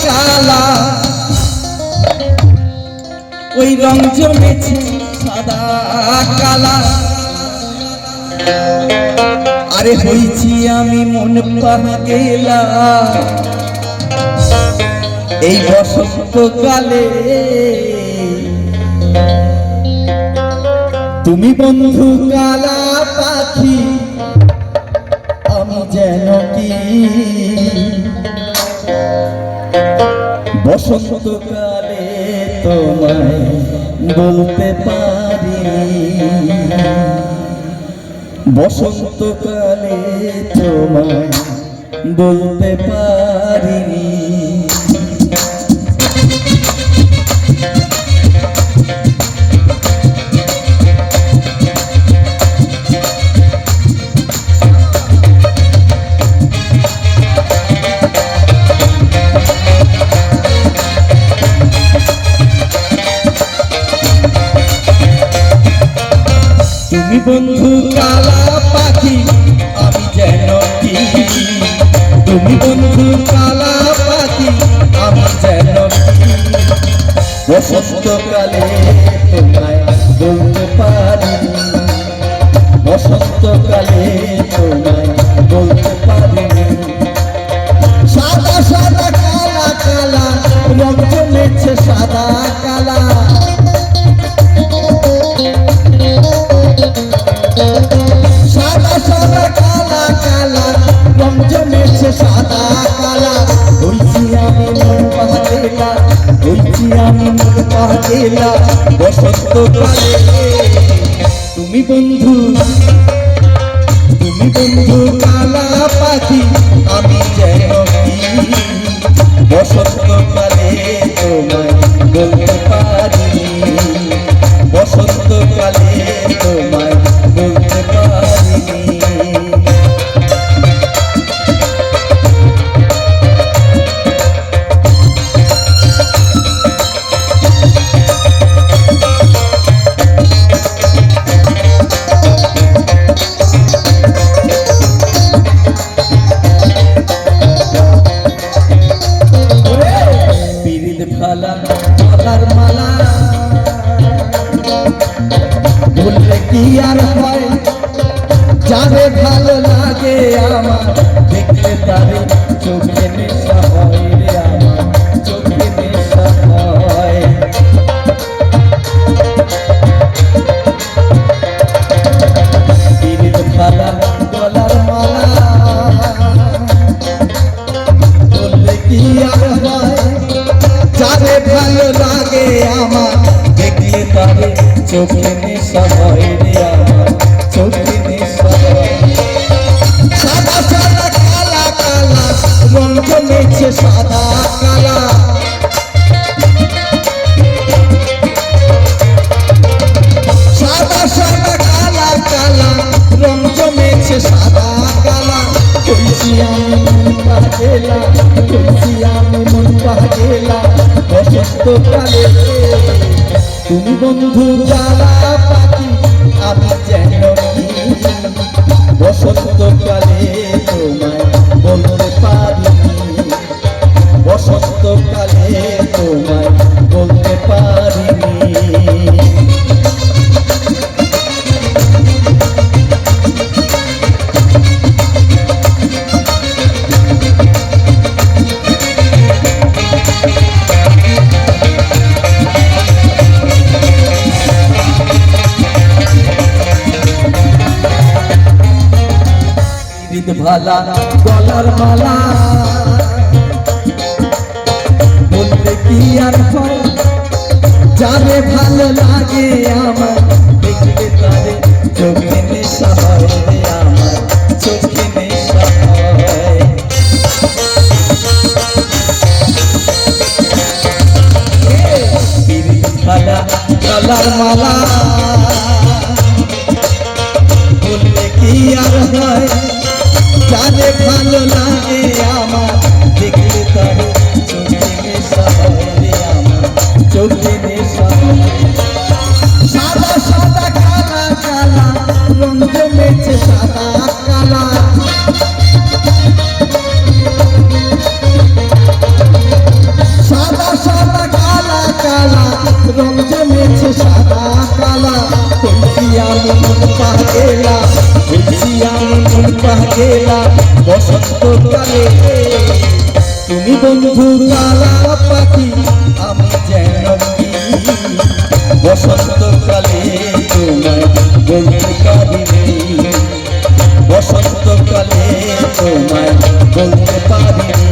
কালা ওই রং জমেছে সাদা কালা আরে হইছি আমি মন পাগেলা এই বসন্তকালে তুমি বন্ধু কালা পাখি আমি যেন কি বসন্তকালে তোমায় বলতে পারি বসন্তকালে তোমায় বলতে পারিনি তুমি বন্ধু কালা পাখি আমি যেন কি তুমি বন্ধু কালা পাখি আমি যেন কি বসন্তকালে তোমায় বলতে পারি বসন্তকালে তোমায় বলতে পারি সাদা সাদা কালা কালা রং জমেছে সাদা কালা সাদা সাদা কালা কালা রং জমেছে সাদা কালা হইছি আমি মন পাগেলা হইছি আমি মন পাগেলা বসন্তকালে তুমি বন্ধু কালা পাখি আমি যেন কি বসন্তকালে তোমায় বলতে পারি বসন্তকালে তোমায় বলতে পারিনি পিরিত ভালা মালার মালা বললে কি আর হয় যারে ভালো লাগে আমার দেখলে তারে চোখে নেশা হয় রে আমার চোখে নেশা হয় পিরিত ভালা গলার মালা বললে কি আর হয় যারে ভালো লাগে আমার দেখলে তারে চোখে নেশা হয় রে আমার চোখে নেশা হয় সাদা সাদা কালা কালা রং জমেছে সাদা কালা সাদা সাদা কালা কালা রং জমেছে সাদা কালা হইছি আমি মন পাগেলা হইছি আমি মন পাগেলা বসন্তকালে তুমি বন্ধু কালা পাখি আমি যেন কি বসন্তকালে তোমায় বলতে পারি বসন্তকালে তোমায় বলতে পারিনি ভালা গলার মালা বলতে কি আর হয় যারে ভালো লাগে আমার দেখলে তারে চোখে নেশা হয় রে আমার চোখে নেশা হয় ভালা গলার মালা বললে কি আর হয় যারে ভালো লাগে আমার দেখলে তারে চোখে নেশা হয় রে আমার চোখে নেশা হয় সাদা সাদা কালা কালা রং জমেছে সাদা কালা তুমি বন্ধু কালা পাখি আমি যেন কি বসন্তকালে তোমায় বলতে পারিনি বসন্তকালে তোমায় বলতে পারিনি